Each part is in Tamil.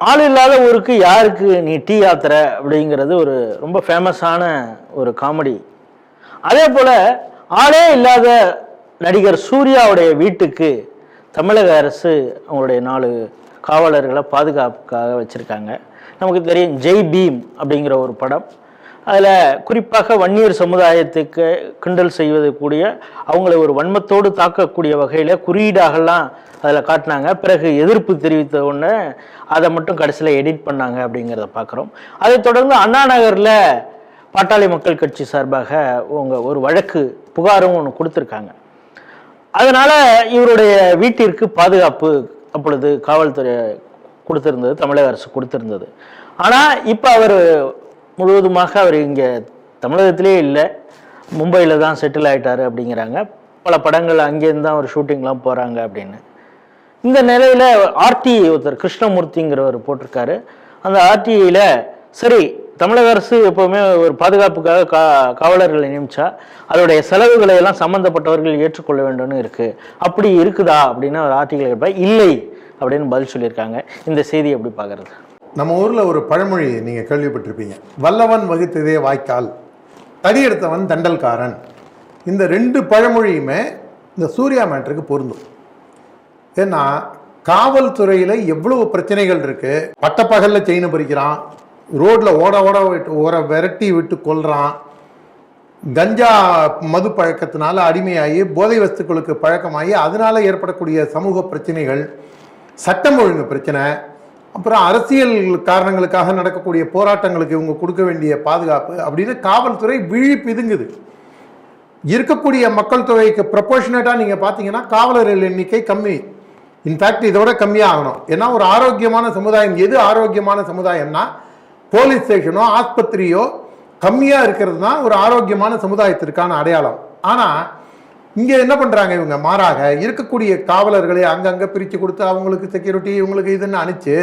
ஆள் இல்லாத ஊருக்கு யாருக்கு நீ டீ ஆத்துற அப்படிங்கிறது ஒரு ரொம்ப ஃபேமஸான ஒரு காமெடி. அதே போல ஆளே இல்லாத நடிகர் சூர்யாவுடைய வீட்டுக்கு தமிழக அரசு அவங்களுடைய 4 காவலர்களை பாதுகாப்புக்காக வச்சுருக்காங்க. நமக்கு தெரியும் ஜெய் பீம் அப்படிங்கிற ஒரு படம். அதில் குறிப்பாக வன்னியர் சமுதாயத்துக்கு கிண்டல் செய்வது கூடிய அவங்களை ஒரு வன்மத்தோடு தாக்கக்கூடிய வகையில் குறியீடாகலாம் அதில் காட்டினாங்க. பிறகு எதிர்ப்பு தெரிவித்த உடனே அதை மட்டும் கடைசியில் எடிட் பண்ணாங்க அப்படிங்கிறத பார்க்குறோம். அதைத் தொடர்ந்து அண்ணா நகரில் பாட்டாளி மக்கள் கட்சி சார்பாக ஒரு வழக்கு புகாரும் ஒன்று கொடுத்துருக்காங்க. அதனால் இவருடைய வீட்டிற்கு பாதுகாப்பு அப்பொழுது காவல்துறை கொடுத்துருந்தது, தமிழக அரசு கொடுத்துருந்தது. ஆனால் இப்போ அவர் முழுவதுமாக அவர் இங்கே தமிழகத்திலே இல்லை, மும்பையில் தான் செட்டில் ஆகிட்டார் அப்படிங்கிறாங்க. பல படங்கள் அங்கேருந்து தான் ஒரு ஷூட்டிங்லாம் போகிறாங்க அப்படின்னு. இந்த நிலையில் ஆர்டி ஒருத்தர் கிருஷ்ணமூர்த்திங்கிறவர் போட்டிருக்காரு. அந்த ஆர்டிஐயில் சரி தமிழக அரசு எப்போவுமே ஒரு பாதுகாப்புக்காக காவலர்களை நியமிச்சா அதோடைய செலவுகளை எல்லாம் சம்மந்தப்பட்டவர்கள் ஏற்றுக்கொள்ள வேண்டும்னு இருக்குது, அப்படி இருக்குதா அப்படின்னு ஒரு ஆர்டிகல் கேட்பேன். இல்லை அப்படின்னு பதில் சொல்லியிருக்காங்க. இந்த செய்தி எப்படி பார்க்குறது? நம்ம ஊரில் ஒரு பழமொழி நீங்கள் கேள்விப்பட்டிருப்பீங்க, வல்லவன் வகுத்ததே வாய்க்கால், தடி எடுத்தவன் தண்டல்காரன். இந்த 2 பழமொழியுமே இந்த சூர்யா மேட்டருக்கு பொருந்தும். ஏன்னா காவல்துறையில் எவ்வளவு பிரச்சனைகள் இருக்குது. பட்டப்பகலில் செயினை பறிக்கிறான், ரோட்டில் ஓட விரட்டி விட்டு கொல்றான், கஞ்சா மது பழக்கத்தினால அடிமையாகி போதை வஸ்துக்களுக்கு பழக்கமாகி அதனால் ஏற்படக்கூடிய சமூக பிரச்சனைகள், சட்டம் ஒழுங்கு பிரச்சனை, அப்புறம் அரசியல் காரணங்களுக்காக நடக்கக்கூடிய போராட்டங்களுக்கு இவங்க கொடுக்க வேண்டிய பாதுகாப்பு அப்படின்னு காவல்துறை விழி பிதுங்குது. இருக்கக்கூடிய மக்கள் தொகைக்கு ப்ரொபோர்ஷனேட்டாக நீங்கள் பார்த்தீங்கன்னா காவலர்கள் எண்ணிக்கை கம்மி. இன்ஃபேக்ட் இதோட கம்மியாக ஆகணும். ஏன்னா ஒரு ஆரோக்கியமான சமுதாயம், எது ஆரோக்கியமான சமுதாயம்னா போலீஸ் ஸ்டேஷனோ ஆஸ்பத்திரியோ கம்மியாக இருக்கிறது தான் ஒரு ஆரோக்கியமான சமுதாயத்திற்கான அடையாளம். ஆனால் இங்கே என்ன பண்ணுறாங்க இவங்க, மாறாக இருக்கக்கூடிய காவலர்களை அங்கங்கே பிரித்து கொடுத்து அவங்களுக்கு செக்யூரிட்டி இவங்களுக்கு இதுன்னு அனுப்பிச்சு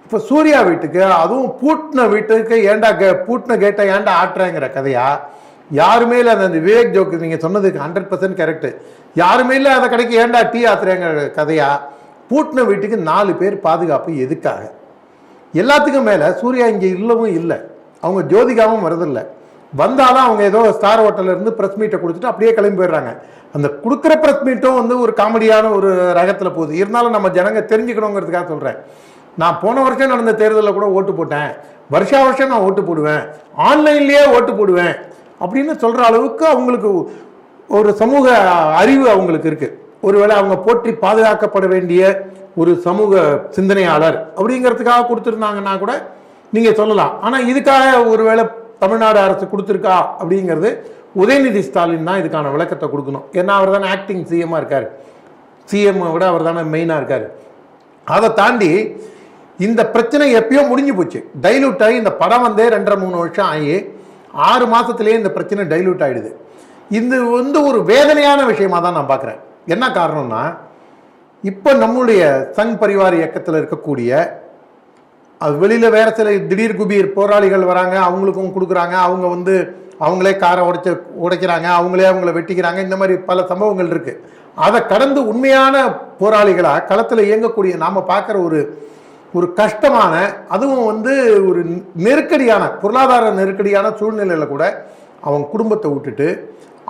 இப்போ சூர்யா வீட்டுக்கு, அதுவும் பூட்டின வீட்டுக்கு ஏண்டா பூட்டின கேட்டை ஏண்டா ஆட்டுறேங்கிற கதையா? யாருமே இல்லை. அந்த விவேக் ஜோக்கு நீங்கள் சொன்னதுக்கு 100% கரெக்டு. யாருமே இல்லை அதை கடைக்கு ஏண்டா டீ ஆத்துறேங்கிற கதையா? பூட்டின வீட்டுக்கு 4 பேர் பாதுகாப்பு எதுக்காக? எல்லாத்துக்கும் மேலே சூர்யா இங்கே இல்லவும் இல்லை, அவங்க ஜோதிகாவும் வரதில்லை. வந்தாலும் அவங்க ஏதோ ஸ்டார் ஹோட்டலேருந்து ப்ரெஸ் மீட்டை கொடுத்துட்டு அப்படியே கிளம்பி போயிடுறாங்க. அந்த கொடுக்குற ப்ரெஸ் மீட்டும் ஒரு காமெடியான ஒரு ரகத்தில் போகுது. இருந்தாலும் நம்ம ஜனங்க தெரிஞ்சுக்கணுங்கிறதுக்காக சொல்கிறேன். நான் போன வருஷம் நடந்த தேர்தலில் கூட ஓட்டு போட்டேன், வருஷம் நான் ஓட்டு போடுவேன், ஆன்லைன்லேயே ஓட்டு போடுவேன் அப்படின்னு சொல்கிற அளவுக்கு அவங்களுக்கு ஒரு சமூக அறிவு அவங்களுக்கு இருக்குது. ஒருவேளை அவங்க போற்றி பாதுகாக்கப்பட வேண்டிய ஒரு சமூக சிந்தனையாளர் அப்படிங்கிறதுக்காக கொடுத்துருந்தாங்கன்னா கூட நீங்கள் சொல்லலாம். ஆனால் இதுக்காக ஒருவேளை தமிழ்நாடு அரசு கொடுத்துருக்கா அப்படிங்கிறது உதயநிதி ஸ்டாலின் தான் இதுக்கான விளக்கத்தை கொடுக்கணும். ஏன்னா அவர் தானே ஆக்டிங் சிஎம்மாக இருக்கார், சிஎம்மை விட அவர் தானே மெயினாக இருக்கார். அதை தாண்டி இந்த பிரச்சனை எப்பயோ முடிஞ்சு போச்சு, டைலூட் ஆகி. இந்த படம் வந்தே 2.5-3 வருஷம் ஆகி 6 மாதத்துலேயே இந்த பிரச்சனை டைலூட் ஆகிடுது. இது ஒரு வேதனையான விஷயமாக தான் நான் பார்க்குறேன். என்ன காரணம்னா இப்போ நம்முடைய சங் பரிவார் இயக்கத்தில் இருக்கக்கூடிய அது வெளியில் வேறு சில திடீர் குபீர் போராளிகள் வராங்க, அவங்களுக்கும் கொடுக்குறாங்க, அவங்க அவங்களே காரை உடைக்கிறாங்க, அவங்கள வெட்டிக்கிறாங்க. இந்த மாதிரி பல சம்பவங்கள் இருக்குது. அதை கடந்து உண்மையான போராளிகளாக களத்தில் இயங்கக்கூடிய நாம் பார்க்குற ஒரு கஷ்டமான, அதுவும் ஒரு நெருக்கடியான பொருளாதார நெருக்கடியான சூழ்நிலையில் கூட அவன் குடும்பத்தை விட்டுட்டு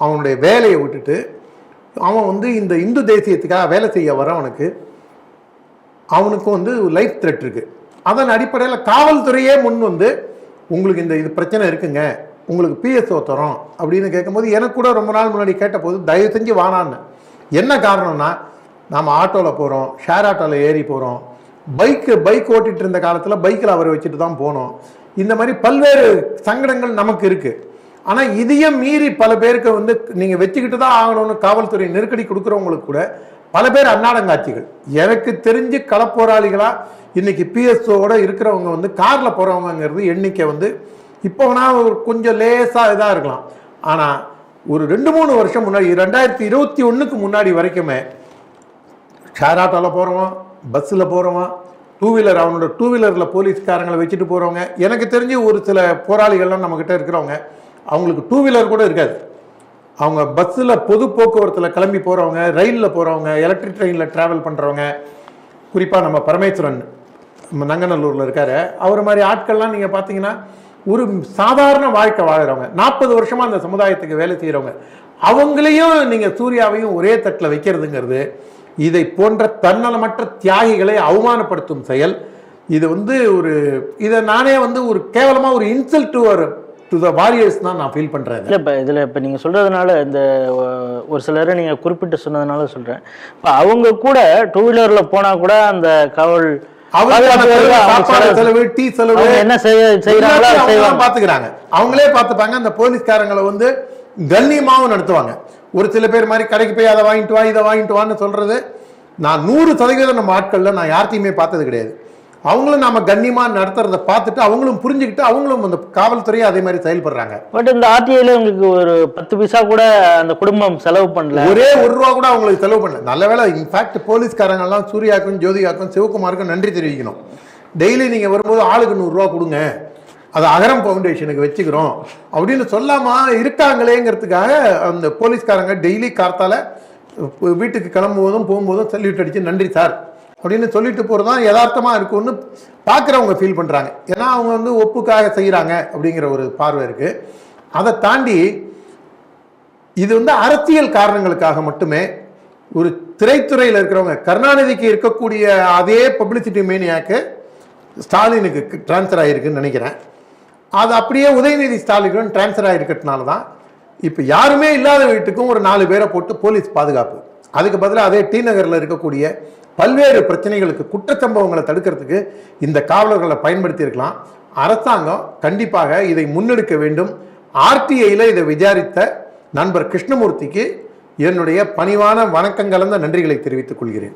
அவனுடைய வேலையை விட்டுட்டு அவன் இந்த இந்து தேசியத்துக்காக வேலை செய்ய வரவனுக்கு அவனுக்கு லைஃப் த்ரெட் இருக்குது. அதன் அடிப்படையில் காவல்துறையே முன் உங்களுக்கு இது பிரச்சனை இருக்குங்க, உங்களுக்கு பிஎஸ்ஓ தரோம் அப்படின்னு கேட்கும்போது எனக்கு கூட ரொம்ப நாள் முன்னாடி கேட்டபோது தயவு செஞ்சு வானான்னு. என்ன காரணம்னா நாம் ஆட்டோவில் போகிறோம், ஷேர் ஆட்டோவில் ஏறி போகிறோம், பைக் ஓட்டிகிட்டு இருந்த காலத்தில் பைக்கில் அவரை வச்சுட்டு தான் போனோம். இந்த மாதிரி பல்வேறு சங்கடங்கள் நமக்கு இருக்குது. ஆனால் இதையும் மீறி பல பேருக்கு நீங்கள் வச்சுக்கிட்டு தான் ஆகணும்னு காவல்துறை நெருக்கடி கொடுக்குறவங்களுக்கு கூட பல பேர் அன்னாடங்காட்சிகள். எனக்கு தெரிஞ்சு களப்போராளிகளாக இன்னைக்கு பிஎஸ்ஓட இருக்கிறவங்க காரில் போகிறவங்கிறது எண்ணிக்கை இப்போனா கொஞ்சம் லேசாக இதாக இருக்கலாம். ஆனால் ஒரு 2-3 வருஷம் முன்னாடி 2021க்கு முன்னாடி வரைக்குமே ஷேர் ஆட்டோவில் போகிறவன், பஸ்ஸில் போகிறவன், அவனோட டூ வீலரில் போலீஸ்காரங்களை வச்சுட்டு போகிறவங்க, எனக்கு தெரிஞ்சு ஒரு சில போராளிகள்லாம் நம்மக்கிட்ட இருக்கிறவங்க அவங்களுக்கு டூ வீலர் கூட இருக்காது. அவங்க பஸ்ஸில் பொது போக்குவரத்தில் கிளம்பி போகிறவங்க, ரயிலில் போகிறவங்க, எலக்ட்ரிக் ட்ரெயினில் ட்ராவல் பண்ணுறவங்க, குறிப்பாக நம்ம பரமேஸ்வரன் நங்கநல்லூரில் இருக்காரு. அவர் மாதிரி ஆட்கள்லாம் நீங்கள் பார்த்தீங்கன்னா ஒரு சாதாரண வாழ்க்கை வாழ்கிறவங்க, 40 வருஷமாக அந்த சமுதாயத்துக்கு வேலை செய்கிறவங்க, அவங்களையும் நீங்கள் சூர்யாவையும் ஒரே தட்டில் வைக்கிறதுங்கிறது இதை போன்ற தன்னலமற்ற தியாகிகளை அவமானப்படுத்தும் செயல். இது இதை நானே ஒரு கேவலமாக ஒரு இன்சல்ட் டு த வாரியர்ஸ் தான் நான் ஃபீல் பண்ணுறேன். இல்லை இப்போ இதில் இப்போ நீங்கள் சொல்கிறதுனால இந்த ஒரு சிலரை நீங்கள் குறிப்பிட்டு சொன்னதுனால சொல்கிறேன். இப்போ அவங்க கூட 2 வீலரில் போனால் கூட அந்த காவல் செலவு, டீ செலவு என்ன செய்யறாங்களோ பாத்துக்கிறாங்க, அவங்களே பார்த்துப்பாங்க. அந்த போலீஸ்காரங்களை கண்ணியமாகவும் நடத்துவாங்க. ஒரு சில பேர் மாதிரி கடைக்கு போய் அதை வாங்கிட்டு வா இதை வாங்கிட்டு வான்னு சொல்றது நான் 100% நம்ம ஆட்கள்ல நான் யார்த்தையுமே பார்த்தது கிடையாது. அவங்களும் நாம கண்ணியமா நடத்துறதை பார்த்துட்டு அவங்களும் புரிஞ்சுக்கிட்டு அவங்களும் அந்த காவல்துறையை அதே மாதிரி செயல்படுறாங்க. பட் இந்த ஆர்டிஐல உங்களுக்கு ஒரு 10 பைசா கூட அந்த குடும்பம் செலவு பண்ணல, ஒரே 1 ரூபா கூட அவங்களுக்கு செலவு பண்ணல. நல்ல வேலை. இன்ஃபேக்ட் போலீஸ்காரங்க எல்லாம் சூர்யாக்கும் ஜோதிகாக்கும் சிவகுமாருக்கும் நன்றி தெரிவிக்கணும். டெய்லி நீங்க வரும்போது ஆளுக்கு 100 ரூபா கொடுங்க, அது அகரம் ஃபவுண்டேஷனுக்கு வச்சுக்கிறோம் அப்படின்னு சொல்லாம இருக்காங்களேங்கிறதுக்காக அந்த போலீஸ்காரங்க டெய்லி கார்த்தால வீட்டுக்கு கிளம்பும்போதும் போகும்போதும் சல்யூட் அடிச்சு நன்றி சார் அப்படின்னு சொல்லிட்டு போகிறதான் யதார்த்தமாக இருக்கும்னு பார்க்குறவங்க ஃபீல் பண்ணுறாங்க. ஏன்னா அவங்க ஒப்புக்காக செய்கிறாங்க அப்படிங்கிற ஒரு பார்வை இருக்குது. அதை தாண்டி இது அரசியல் காரணங்களுக்காக மட்டுமே ஒரு திரைத்துறையில் இருக்கிறவங்க, கருணாநிதிக்கு இருக்கக்கூடிய அதே பப்ளிசிட்டி மேனியாக்கு ஸ்டாலினுக்கு டிரான்ஸ்ஃபர் ஆகிருக்குன்னு நினைக்கிறேன். அது அப்படியே உதயநிதி ஸ்டாலினுக்கும் டிரான்ஸ்ஃபர் ஆகிருக்கிறதுனால தான் இப்போ யாருமே இல்லாத வீட்டுக்கும் ஒரு 4 பேரை போட்டு போலீஸ் பாதுகாப்பு. அதுக்கு பதிலாக அதே டி நகரில் இருக்கக்கூடிய பல்வேறு பிரச்சனைகளுக்கு குற்றச்சம்பவங்களை தடுக்கிறதுக்கு இந்த காவலர்களை பயன்படுத்தி இருக்கலாம். அரசாங்கம் கண்டிப்பாக இதை முன்னெடுக்க வேண்டும். ஆர்டிஐயில் இதை விசாரித்த நண்பர் கிருஷ்ணமூர்த்திக்கு என்னுடைய பணிவான வணக்கம் கலந்த நன்றிகளை தெரிவித்துக் கொள்கிறேன்.